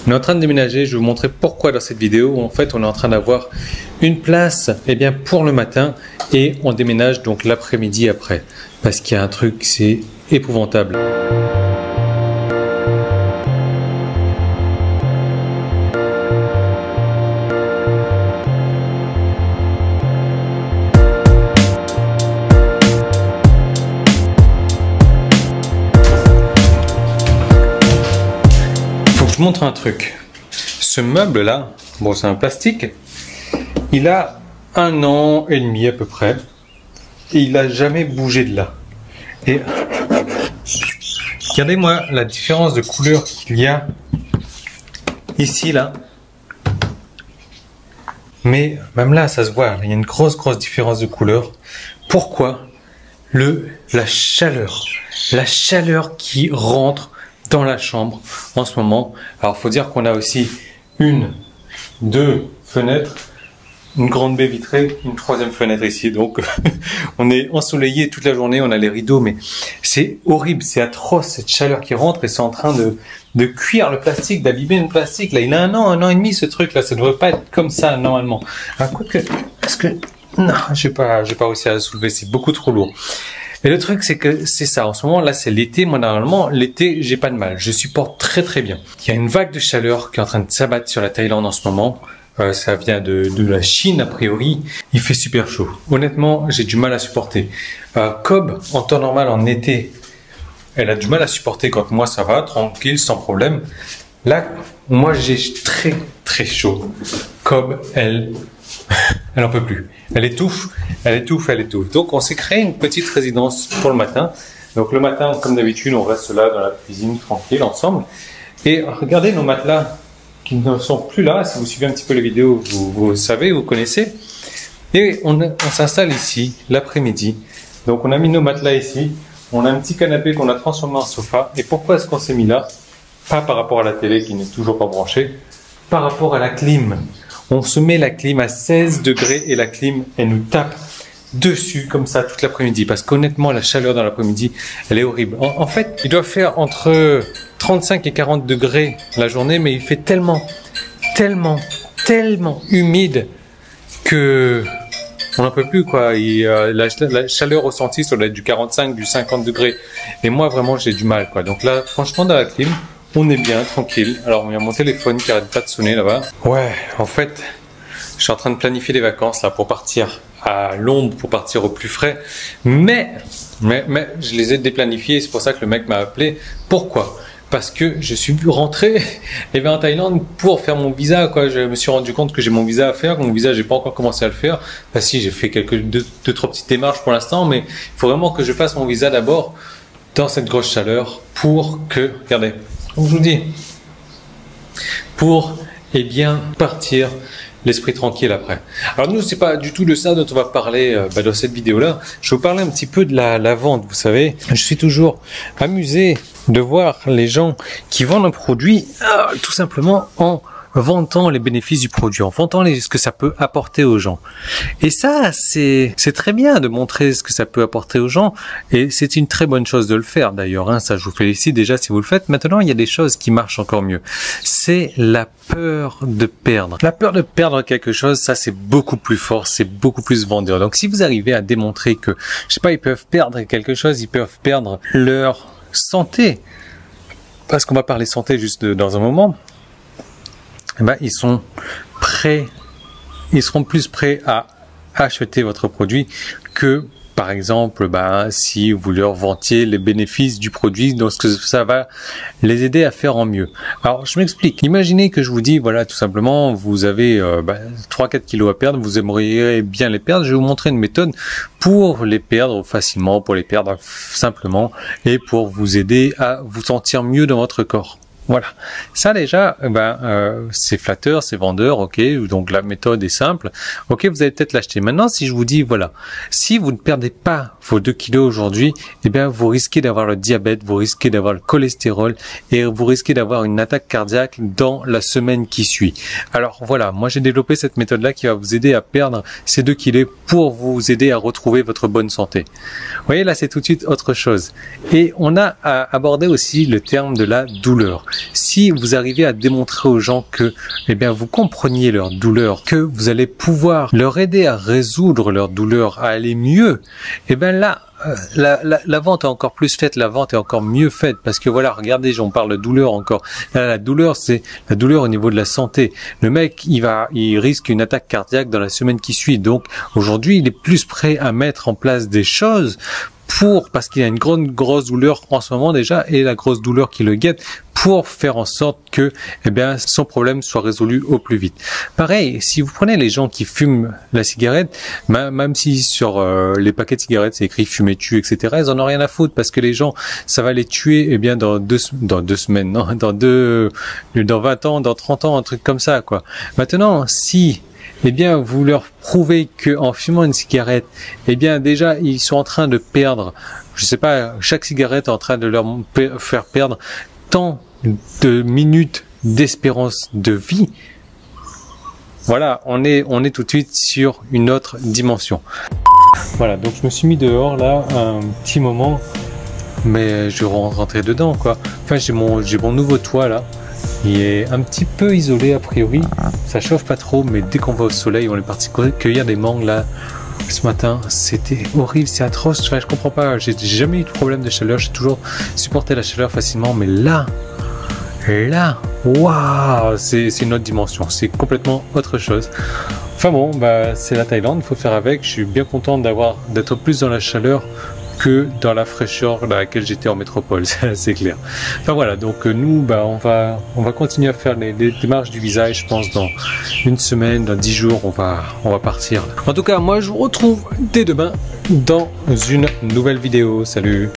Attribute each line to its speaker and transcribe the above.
Speaker 1: On est en train de déménager, je vais vous montrer pourquoi dans cette vidéo. En fait, on est en train d'avoir une place pour le matin et on déménage donc l'après-midi après. Parce qu'il y a un truc, c'est épouvantable. Je vous montre un truc. Ce meuble là, bon c'est un plastique, il a 1 an et demi à peu près et il n'a jamais bougé de là. Et regardez-moi la différence de couleur qu'il y a ici là. Mais même là ça se voit, il y a une grosse différence de couleur. Pourquoi? La chaleur qui rentre dans la chambre en ce moment. Alors faut dire qu'on a aussi 1, 2 fenêtres, une grande baie vitrée, une 3e fenêtre ici, donc on est ensoleillé toute la journée, on a les rideaux, mais c'est horrible, c'est atroce cette chaleur qui rentre et c'est en train de cuire le plastique, d'abîmer le plastique. Là il a 1 an et demi ce truc là, ça ne devrait pas être comme ça normalement. Alors, quoique, est-ce que non, j'ai pas réussi à le soulever, c'est beaucoup trop lourd. Et le truc, c'est que c'est ça. En ce moment, là, c'est l'été. Moi, normalement, l'été, j'ai pas de mal. Je supporte très bien. Il y a une vague de chaleur qui est en train de s'abattre sur la Thaïlande en ce moment. Ça vient de la Chine, a priori. Il fait super chaud. Honnêtement, j'ai du mal à supporter. Cobb, en temps normal, en été, elle a du mal à supporter quand moi, ça va, tranquille, sans problème. Là, moi, j'ai très chaud. Cobb, elle en peut plus. Elle étouffe. Donc, on s'est créé une petite résidence pour le matin. Donc, le matin, comme d'habitude, on reste là dans la cuisine, tranquille, ensemble. Et regardez nos matelas qui ne sont plus là. Si vous suivez un petit peu les vidéos, vous savez, vous connaissez. Et on s'installe ici, l'après-midi. Donc, on a mis nos matelas ici. On a un petit canapé qu'on a transformé en sofa. Et pourquoi est-ce qu'on s'est mis là? Pas par rapport à la télé qui n'est toujours pas branchée. Par rapport à la clim. On se met la clim à 16 degrés et la clim, elle nous tape dessus comme ça toute l'après-midi. Parce qu'honnêtement, la chaleur dans l'après-midi, elle est horrible. En fait, il doit faire entre 35 et 40 degrés la journée, mais il fait tellement humide que on n'en peut plus, quoi. La chaleur ressentie, ça doit être du 45, du 50 degrés. Et moi, vraiment, j'ai du mal, quoi. Donc là, franchement, dans la clim, on est bien, tranquille. Alors, il y a mon téléphone qui arrête pas de sonner là-bas. Ouais, en fait, je suis en train de planifier des vacances là pour partir à l'ombre, pour partir au plus frais. Mais je les ai déplanifiés. C'est pour ça que le mec m'a appelé. Pourquoi? Parce que je suis rentré en Thaïlande pour faire mon visa, quoi. Je me suis rendu compte que j'ai mon visa à faire. Mon visa, j'ai pas encore commencé à le faire. Enfin, si, j'ai fait deux, trois petites démarches pour l'instant, mais il faut vraiment que je fasse mon visa d'abord dans cette grosse chaleur pour que, regardez, comme je vous dis, pour partir l'esprit tranquille après. Alors nous, c'est pas du tout de ça dont on va parler dans cette vidéo-là. Je vais vous parler un petit peu de la vente. Vous savez, je suis toujours amusé de voir les gens qui vendent un produit tout simplement en vantant les bénéfices du produit, en vantant ce que ça peut apporter aux gens. Et ça, c'est très bien de montrer ce que ça peut apporter aux gens, et c'est une très bonne chose de le faire d'ailleurs, hein. Ça, je vous félicite déjà si vous le faites. Maintenant, il y a des choses qui marchent encore mieux. C'est la peur de perdre. La peur de perdre quelque chose, ça c'est beaucoup plus fort, c'est beaucoup plus vendeur. Donc si vous arrivez à démontrer que, je sais pas, ils peuvent perdre quelque chose, ils peuvent perdre leur santé, parce qu'on va parler santé juste dans un moment, ils seront plus prêts à acheter votre produit que, par exemple, si vous leur vantiez les bénéfices du produit, donc ça va les aider à faire en mieux. Alors, je m'explique. Imaginez que je vous dis, voilà, tout simplement, vous avez 3-4 kilos à perdre, vous aimeriez bien les perdre. Je vais vous montrer une méthode pour les perdre facilement, pour les perdre simplement, et pour vous aider à vous sentir mieux dans votre corps. Voilà, ça déjà, c'est flatteur, c'est vendeur, ok, donc la méthode est simple, ok, vous allez peut-être l'acheter. Maintenant, si je vous dis, voilà, si vous ne perdez pas vos 2 kilos aujourd'hui, eh bien, vous risquez d'avoir le diabète, vous risquez d'avoir le cholestérol et vous risquez d'avoir une attaque cardiaque dans la semaine qui suit. Alors voilà, moi j'ai développé cette méthode-là qui va vous aider à perdre ces 2 kilos pour vous aider à retrouver votre bonne santé. Vous voyez, là c'est tout de suite autre chose. Et on a abordé aussi le terme de la douleur. Si vous arrivez à démontrer aux gens que, eh bien, vous compreniez leur douleur, que vous allez pouvoir leur aider à résoudre leur douleur, à aller mieux, eh bien là, la vente est encore plus faite, la vente est encore mieux faite parce que voilà, regardez, j'en parle de douleur encore. Là, la douleur, c'est la douleur au niveau de la santé. Le mec, il risque une attaque cardiaque dans la semaine qui suit. Donc aujourd'hui, il est plus prêt à mettre en place des choses parce qu'il a une grosse douleur en ce moment déjà et la grosse douleur qui le guette pour faire en sorte que, eh bien, son problème soit résolu au plus vite. Pareil, si vous prenez les gens qui fument la cigarette, même si sur les paquets de cigarettes c'est écrit fumer tue, etc., ils en ont rien à foutre parce que les gens, ça va les tuer, eh bien, dans deux semaines, non, dans 20 ans, dans 30 ans, un truc comme ça, quoi. Maintenant, si eh bien, vous leur prouvez que en fumant une cigarette, eh bien, déjà, ils sont en train de perdre, je sais pas, chaque cigarette est en train de leur faire perdre tant de minutes d'espérance de vie. Voilà, on est tout de suite sur une autre dimension. Voilà, donc je me suis mis dehors là un petit moment, mais je vais rentrer dedans, quoi. Enfin, j'ai mon nouveau toit là. Il est un petit peu isolé a priori, ça chauffe pas trop, mais dès qu'on va au soleil, on est parti cueillir des mangues là ce matin, c'était horrible, c'est atroce. Enfin, je comprends pas, j'ai jamais eu de problème de chaleur, j'ai toujours supporté la chaleur facilement, mais là, waouh, c'est une autre dimension, c'est complètement autre chose. Enfin bon, bah c'est la Thaïlande, il faut faire avec. Je suis bien content d'être plus dans la chaleur que dans la fraîcheur dans laquelle j'étais en métropole, c'est clair. Enfin voilà, donc nous, bah, on va continuer à faire les démarches du visa et je pense dans une semaine, dans 10 jours, on va partir. En tout cas, moi je vous retrouve dès demain dans une nouvelle vidéo. Salut!